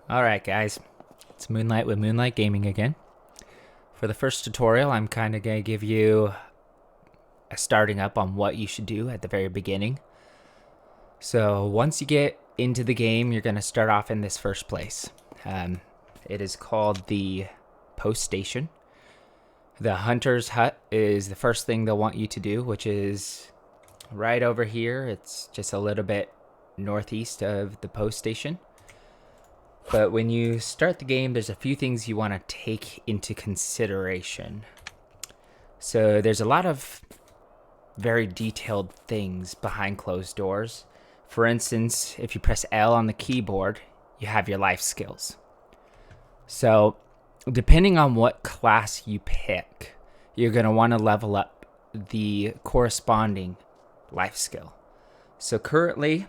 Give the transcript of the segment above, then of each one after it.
Alright guys, it's Moonlight with Moonlight Gaming again. For the first tutorial, I'm kind of going to give you a starting up on what you should do at the very beginning. So once you get into the game, you're going to start off in this first place. It is called the Post Station. The Hunter's Hut is the first thing they'll want you to do, which is right over here. It's just a little bit northeast of the Post Station. But when you start the game, there's a few things you want to take into consideration. So there's a lot of very detailed things behind closed doors. For instance, if you press L on the keyboard, you have your life skills. So depending on what class you pick, you're going to want to level up the corresponding life skill. So currently,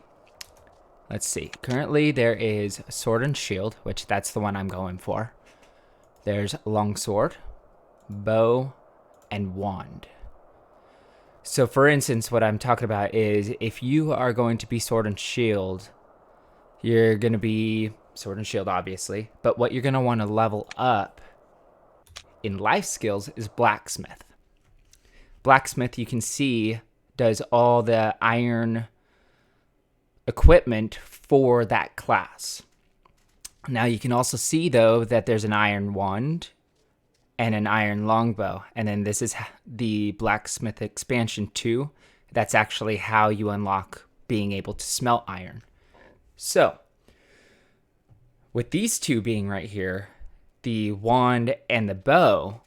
let's see. Currently, there is Sword and Shield, which that's the one I'm going for. There's Longsword, Bow, and Wand. So, for instance, what I'm talking about is if you are going to be Sword and Shield, you're going to be Sword and Shield, obviously. But what you're going to want to level up in life skills is Blacksmith. Blacksmith, you can see, does all the iron equipment for that class. Now you can also see though that there's an iron wand and an iron longbow, and then this is the Blacksmith expansion 2. That's actually how you unlock being able to smelt iron. So with these two being right here, the wand and the bow,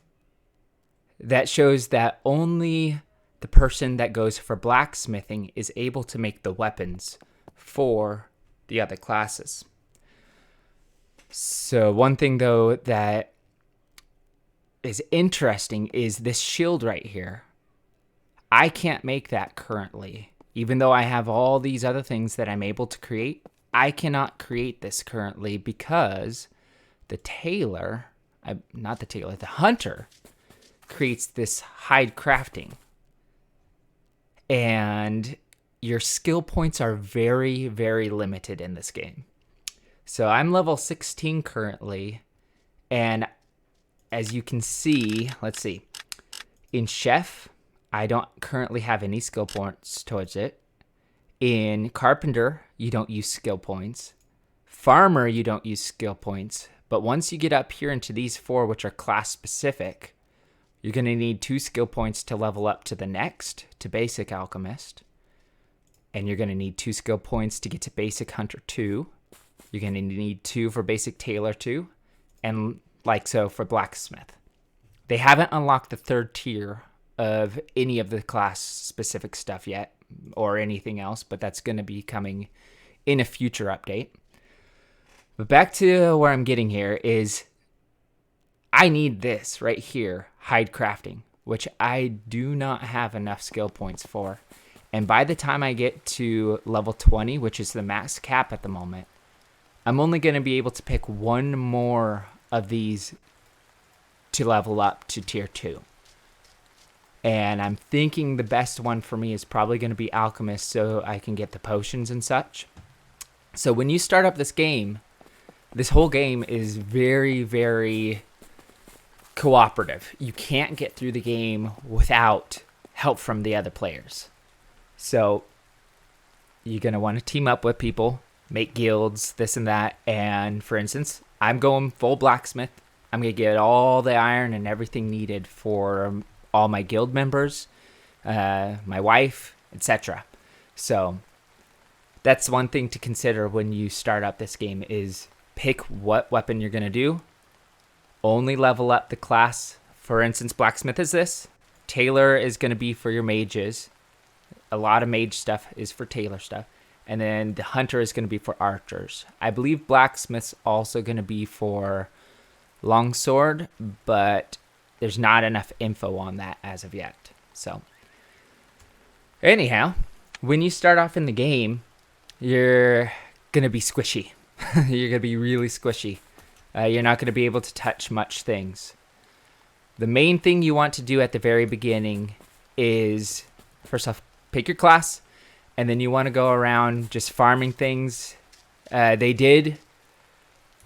that shows that only the person that goes for blacksmithing is able to make the weapons for the other classes. So one thing though that is interesting is this shield right here. I can't make that currently. Even though I have all these other things that I'm able to create, I cannot create this currently because the hunter creates this hide crafting. And your skill points are very, very limited in this game. So I'm level 16 currently, and as you can see, let's see, in Chef, I don't currently have any skill points towards it. In Carpenter, you don't use skill points. Farmer, you don't use skill points. But once you get up here into these 4, which are class specific, you're going to need 2 skill points to level up to the next, to Basic Alchemist. And you're going to need 2 skill points to get to Basic Hunter 2. You're going to need 2 for Basic Tailor 2. And like so for Blacksmith. They haven't unlocked the 3rd tier of any of the class-specific stuff yet, or anything else, but that's going to be coming in a future update. But back to where I'm getting here is I need this right here, hide crafting, which I do not have enough skill points for. And by the time I get to level 20, which is the max cap at the moment, I'm only going to be able to pick one more of these to level up to tier 2. And I'm thinking the best one for me is probably going to be Alchemist so I can get the potions and such. So when you start up this game, this whole game is very, very cooperative. You can't get through the game without help from the other players. So you're going to want to team up with people, make guilds, this and that. And for instance, I'm going full blacksmith. I'm going to get all the iron and everything needed for all my guild members, my wife, etc. So that's one thing to consider when you start up this game is pick what weapon you're going to do. Only level up the class. For instance, blacksmith is this. Tailor is going to be for your mages. A lot of mage stuff is for tailor stuff. And then the hunter is going to be for archers. I believe blacksmith's also going to be for longsword, but there's not enough info on that as of yet. So anyhow, when you start off in the game, you're going to be squishy. You're going to be really squishy. You're not going to be able to touch much things. The main thing you want to do at the very beginning is, first off, pick your class, and then you want to go around just farming things. They did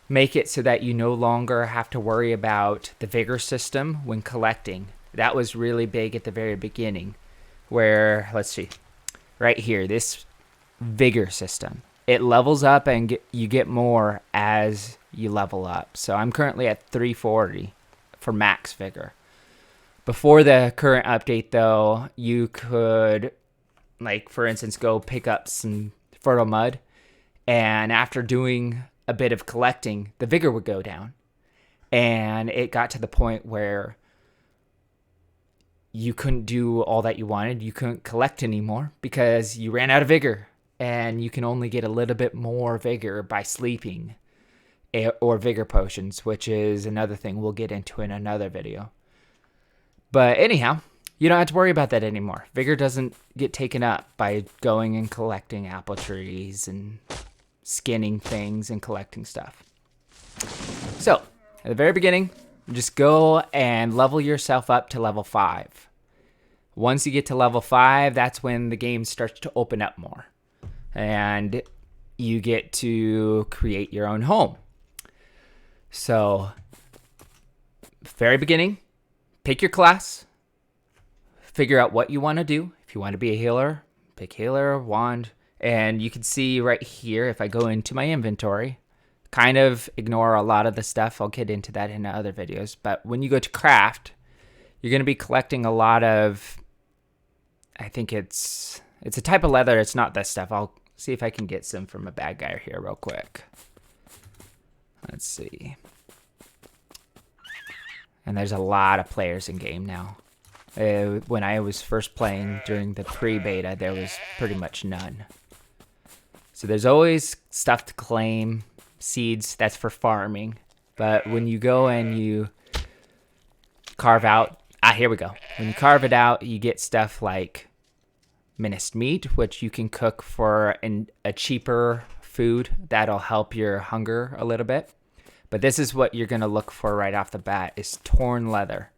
make it so that you no longer have to worry about the vigor system when collecting. That was really big at the very beginning, where, let's see, right here, this vigor system. It levels up and you get more as you level up. So I'm currently at 340 for max vigor. Before the current update, though, you could, like, for instance, go pick up some fertile mud, and after doing a bit of collecting, the vigor would go down. And it got to the point where you couldn't do all that you wanted. You couldn't collect anymore because you ran out of vigor. And you can only get a little bit more vigor by sleeping or vigor potions, which is another thing we'll get into in another video. But anyhow, you don't have to worry about that anymore. Vigor doesn't get taken up by going and collecting apple trees and skinning things and collecting stuff. So, at the very beginning, just go and level yourself up to level 5. Once you get to level 5, that's when the game starts to open up more. And you get to create your own home. So, very beginning, pick your class, figure out what you want to do. If you want to be a healer, pick healer, wand, and you can see right here, if I go into my inventory, kind of ignore a lot of the stuff. I'll get into that in other videos. But when you go to craft, you're going to be collecting a lot of, I think it's a type of leather. It's not this stuff. I'll see if I can get some from a bad guy here real quick. Let's see. And there's a lot of players in game now. When I was first playing during the pre-beta, there was pretty much none. So there's always stuff to claim. Seeds, that's for farming. But when you go and you carve out, here we go. When you carve it out, you get stuff like minced meat, which you can cook for a cheaper food that'll help your hunger a little bit. But this is what you're going to look for right off the bat, is torn leather.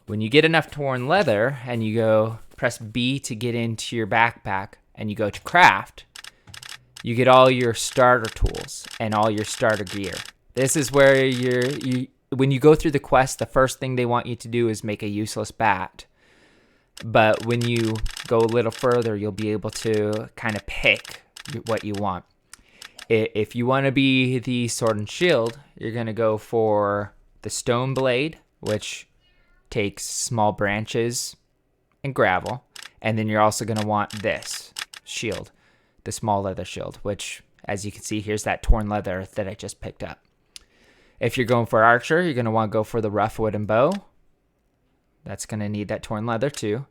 When you get enough torn leather and you go press B to get into your backpack and you go to craft, you get all your starter tools and all your starter gear. This is where when you go through the quest, the first thing they want you to do is make a useless bat. But when you go a little further, you'll be able to kind of pick what you want. If you want to be the sword and shield, you're going to go for the stone blade, which takes small branches and gravel. And then you're also going to want this shield, the small leather shield, which, as you can see, here's that torn leather that I just picked up. If you're going for archer, you're going to want to go for the rough wooden bow. That's going to need that torn leather too,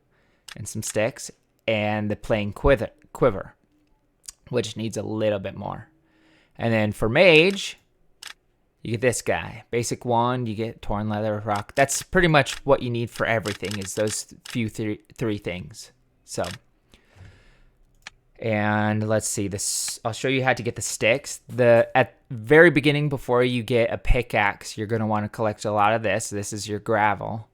and some sticks, and the plain quiver, which needs a little bit more. And then for mage, you get this guy. Basic wand, you get torn leather, rock. That's pretty much what you need for everything, is those few three things. So, and let's see this. I'll show you how to get the sticks. At very beginning, before you get a pickaxe, you're going to want to collect a lot of this. This is your gravel.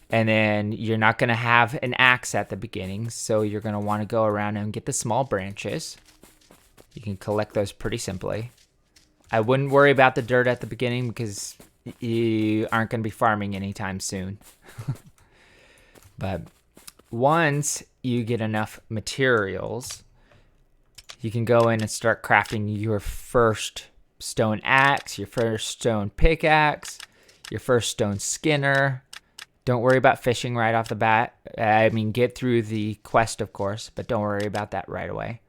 And then you're not going to have an axe at the beginning, so you're going to want to go around and get the small branches. You can collect those pretty simply. I wouldn't worry about the dirt at the beginning because you aren't going to be farming anytime soon. But once you get enough materials, you can go in and start crafting your first stone axe, your first stone pickaxe, your first stone skinner. Don't worry about fishing right off the bat. I mean, get through the quest, of course, but don't worry about that right away.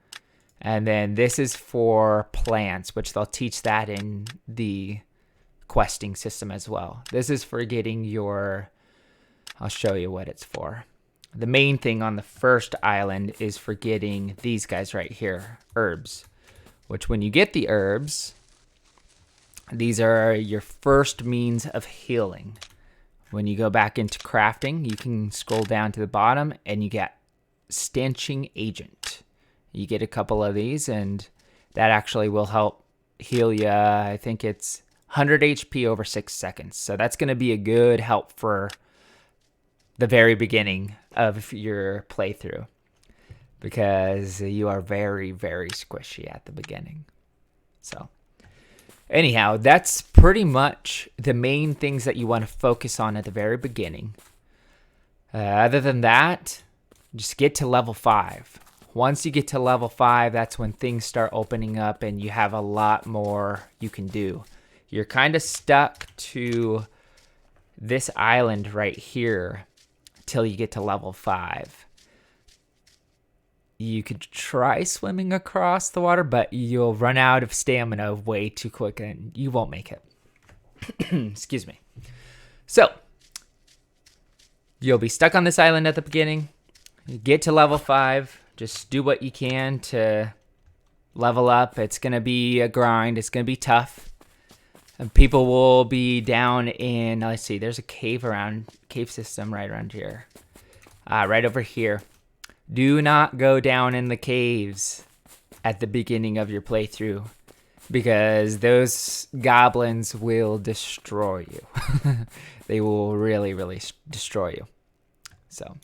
And then this is for plants, which they'll teach that in the questing system as well. This is for getting your, I'll show you what it's for. The main thing on the first island is for getting these guys right here, herbs, which when you get the herbs, these are your first means of healing. When you go back into crafting, you can scroll down to the bottom and you get stenching agent. You get a couple of these and that actually will help heal you. I think it's 100 HP over 6 seconds. So that's going to be a good help for the very beginning of your playthrough, because you are very, very squishy at the beginning. So Anyhow, that's pretty much the main things that you want to focus on at the very beginning. Other than that, just get to level 5. Once you get to level 5, that's when things start opening up and you have a lot more you can do. You're kind of stuck to this island right here till you get to level 5. You could try swimming across the water, but you'll run out of stamina way too quick and you won't make it. Excuse me. So, you'll be stuck on this island at the beginning. You get to level 5. Just do what you can to level up. It's going to be a grind. It's going to be tough. And people will be down in, let's see, there's a cave system right around here. Right over here. Do not go down in the caves at the beginning of your playthrough, because those goblins will destroy you. They will really, really destroy you. So,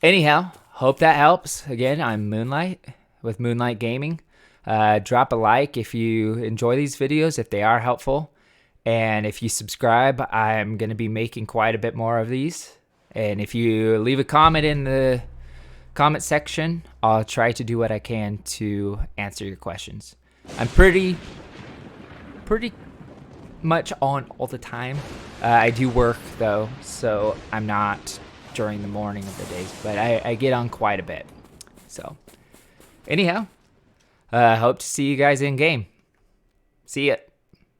anyhow, hope that helps. Again, I'm Moonlight with Moonlight Gaming. Drop a like if you enjoy these videos, if they are helpful. And if you subscribe, I'm going to be making quite a bit more of these. And if you leave a comment in the comment section, I'll try to do what I can to answer your questions. I'm pretty much on all the time. I do work though, so I'm not during the morning of the days, but I get on quite a bit. So anyhow, hope to see you guys in game. See ya.